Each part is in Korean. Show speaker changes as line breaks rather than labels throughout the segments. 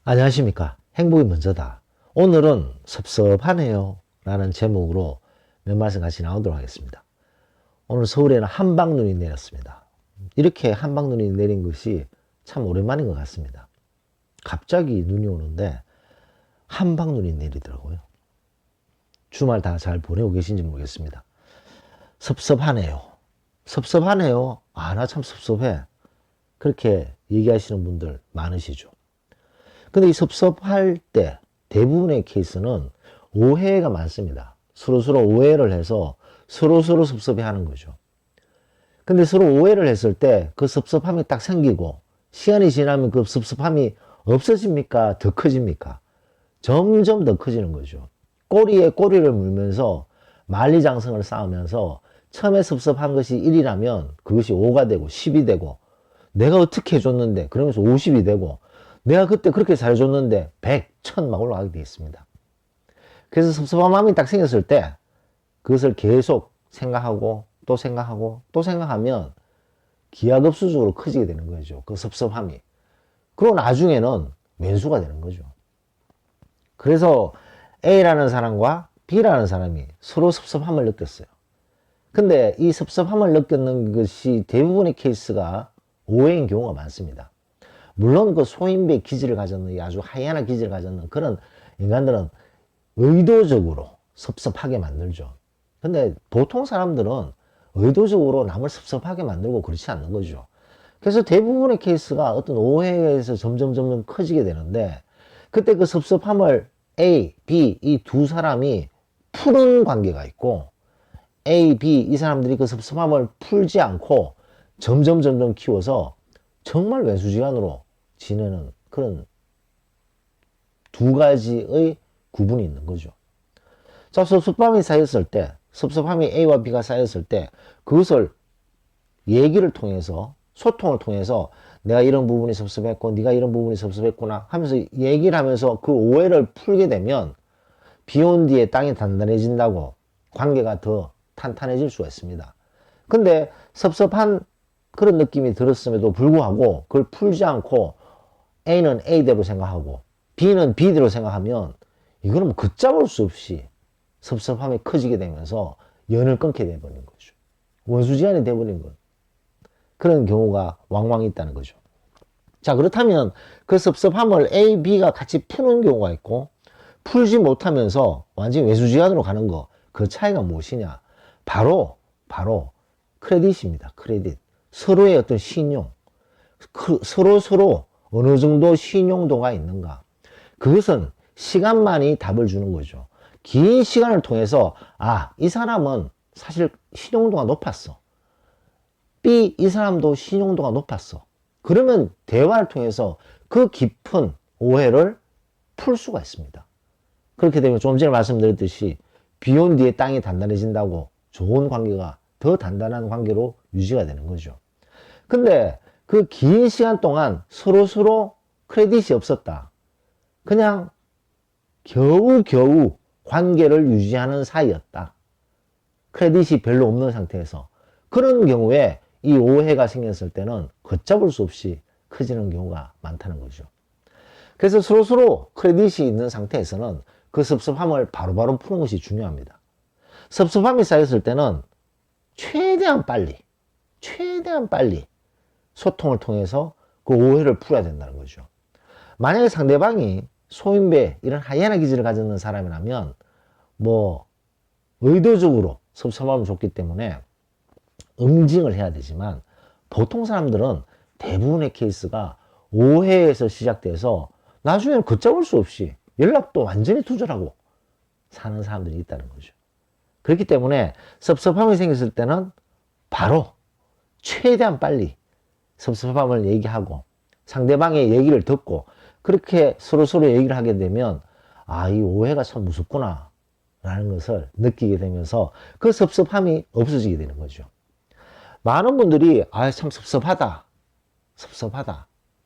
안녕하십니까. 행복이 먼저다. 오늘은 섭섭하네요 라는 제목으로 몇 말씀 같이 나오도록 하겠습니다. 오늘 서울에는 한방눈이 내렸습니다. 이렇게 한방눈이 내린 것이 참 오랜만인 것 같습니다. 갑자기 눈이 오는데 한방눈이 내리더라고요. 주말 다 잘 보내고 계신지 모르겠습니다. 섭섭하네요. 섭섭하네요. 아, 나 참 섭섭해. 그렇게 얘기하시는 분들 많으시죠. 근데 이 섭섭할 때 대부분의 케이스는 오해가 많습니다. 서로서로 오해를 해서 서로서로 섭섭해 하는 거죠. 근데 서로 오해를 했을 때 그 섭섭함이 딱 생기고 시간이 지나면 그 섭섭함이 없어집니까? 더 커집니까? 점점 더 커지는 거죠. 꼬리에 꼬리를 물면서 만리장성을 쌓으면서 처음에 섭섭한 것이 1이라면 그것이 5가 되고 10이 되고 내가 어떻게 해줬는데 그러면서 50이 되고 내가 그때 그렇게 잘해줬는데 100, 1000 막 올라가게 되어 있습니다. 그래서 섭섭한 마음이 딱 생겼을 때 그것을 계속 생각하고 또 생각하고 또 생각하면 기하급수적으로 커지게 되는 거죠. 그 섭섭함이. 그리고 나중에는 왼수가 되는 거죠. 그래서 A라는 사람과 B라는 사람이 서로 섭섭함을 느꼈어요. 근데 이 섭섭함을 느꼈는 것이 대부분의 케이스가 오해인 경우가 많습니다. 물론 그 소인배 기질을 가졌는 아주 하이에나 기질을 가졌는 그런 인간들은 의도적으로 섭섭하게 만들죠. 근데 보통 사람들은 의도적으로 남을 섭섭하게 만들고 그렇지 않는 거죠. 그래서 대부분의 케이스가 어떤 오해에서 점점 커지게 되는데 그때 그 섭섭함을 A, B 이 두 사람이 푸는 관계가 있고 A, B 이 사람들이 그 섭섭함을 풀지 않고 점점 키워서 정말 외수지간으로 지내는 그런 두 가지의 구분이 있는 거죠. 자, 섭섭함이 쌓였을 때, 섭섭함이 A와 B가 쌓였을 때, 그것을 얘기를 통해서, 소통을 통해서 내가 이런 부분이 섭섭했고, 네가 이런 부분이 섭섭했구나 하면서 얘기를 하면서 그 오해를 풀게 되면 비 온 뒤에 땅이 단단해진다고 관계가 더 탄탄해질 수가 있습니다. 근데 섭섭한 그런 느낌이 들었음에도 불구하고 그걸 풀지 않고 A는 A대로 생각하고 B는 B대로 생각하면 이거는 뭐 걷잡을 수 없이 섭섭함이 커지게 되면서 연을 끊게 돼버리는 거죠. 원수지간이 돼버린 것. 그런 경우가 왕왕 있다는 거죠. 자, 그렇다면 그 섭섭함을 A, B가 같이 푸는 경우가 있고 풀지 못하면서 완전히 외수지간으로 가는 거. 그 차이가 무엇이냐? 바로 크레딧입니다. 크레딧. 서로의 어떤 신용. 서로 어느 정도 신용도가 있는가. 그것은 시간만이 답을 주는 거죠. 긴 시간을 통해서 이 사람은 사실 신용도가 높았어. B, 이 사람도 신용도가 높았어. 그러면 대화를 통해서 그 깊은 오해를 풀 수가 있습니다. 그렇게 되면 좀 전에 말씀드렸듯이 비 온 뒤에 땅이 단단해진다고 좋은 관계가 더 단단한 관계로 유지가 되는 거죠. 근데 그 긴 시간 동안 서로 크레딧이 없었다. 그냥 겨우 관계를 유지하는 사이였다. 크레딧이 별로 없는 상태에서. 그런 경우에 이 오해가 생겼을 때는 걷잡을 수 없이 커지는 경우가 많다는 거죠. 그래서 서로 크레딧이 있는 상태에서는 그 섭섭함을 바로바로 푸는 것이 중요합니다. 섭섭함이 쌓였을 때는 최대한 빨리 소통을 통해서 그 오해를 풀어야 된다는 거죠. 만약에 상대방이 소인배 이런 하이에나 기질을 가졌는 사람이라면 뭐 의도적으로 섭섭함을 줬기 때문에 응징을 해야 되지만 보통 사람들은 대부분의 케이스가 오해에서 시작돼서 나중에는 걷잡을 수 없이 연락도 완전히 두절하고 사는 사람들이 있다는 거죠. 그렇기 때문에 섭섭함이 생겼을 때는 바로 최대한 빨리 섭섭함을 얘기하고 상대방의 얘기를 듣고 그렇게 서로 얘기를 하게 되면 이 오해가 참 무섭구나 라는 것을 느끼게 되면서 그 섭섭함이 없어지게 되는 거죠. 많은 분들이 참 섭섭하다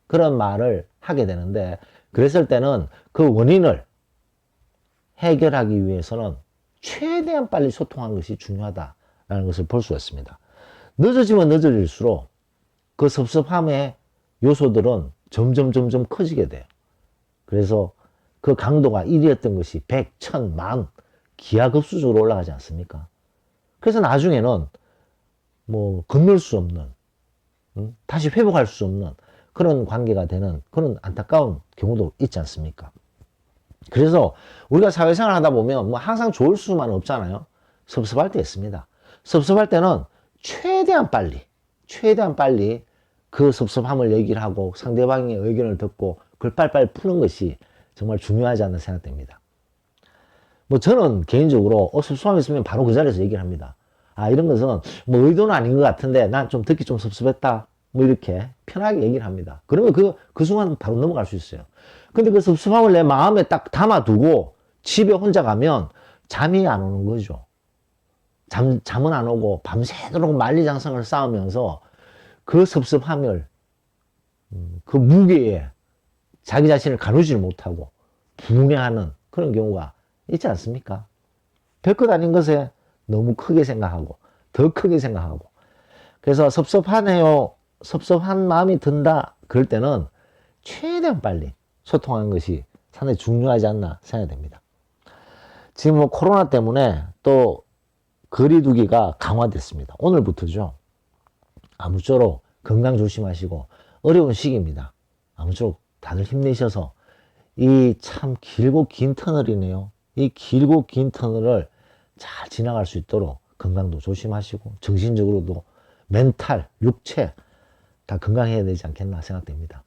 그런 말을 하게 되는데 그랬을 때는 그 원인을 해결하기 위해서는 최대한 빨리 소통하는 것이 중요하다라는 것을 볼 수가 있습니다. 늦어지면 늦어질수록 그 섭섭함의 요소들은 점점 커지게 돼요. 그래서 그 강도가 1이었던 것이 100, 1000, 만 기하급수적으로 올라가지 않습니까? 그래서 나중에는 뭐 건널 수 없는, 다시 회복할 수 없는 그런 관계가 되는 그런 안타까운 경우도 있지 않습니까? 그래서 우리가 사회생활 하다 보면 뭐 항상 좋을 수만 없잖아요. 섭섭할 때 있습니다. 섭섭할 때는 최대한 빨리 그 섭섭함을 얘기를 하고 상대방의 의견을 듣고 그걸 빨리빨리 푸는 것이 정말 중요하지 않나 생각됩니다. 뭐 저는 개인적으로 섭섭함이 있으면 바로 그 자리에서 얘기를 합니다. 아, 이런 것은 뭐 의도는 아닌 것 같은데 난 좀 듣기 좀 섭섭했다. 뭐 이렇게 편하게 얘기를 합니다. 그러면 그 순간 바로 넘어갈 수 있어요. 근데 그 섭섭함을 내 마음에 딱 담아두고 집에 혼자 가면 잠이 안 오는 거죠. 잠은 안 오고 밤새도록 만리장성을 쌓으면서 그 섭섭함을 그 무게에 자기 자신을 가누지를 못하고 분해하는 그런 경우가 있지 않습니까? 별것 아닌 것에 너무 크게 생각하고 더 크게 생각하고 그래서 섭섭하네요. 섭섭한 마음이 든다. 그럴 때는 최대한 빨리 소통하는 것이 상당히 중요하지 않나 생각됩니다. 지금 뭐 코로나 때문에 또 거리두기가 강화됐습니다. 오늘부터죠. 아무쪼록 건강 조심하시고 어려운 시기입니다. 아무쪼록 다들 힘내셔서 이 참 길고 긴 터널이네요. 이 길고 긴 터널을 잘 지나갈 수 있도록 건강도 조심하시고 정신적으로도 멘탈, 육체 다 건강해야 되지 않겠나 생각됩니다.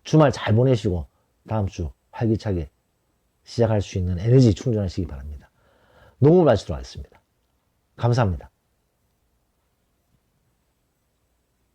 주말 잘 보내시고 다음 주 활기차게 시작할 수 있는 에너지 충전하시기 바랍니다. 녹음을 마치도록 하겠습니다. 감사합니다.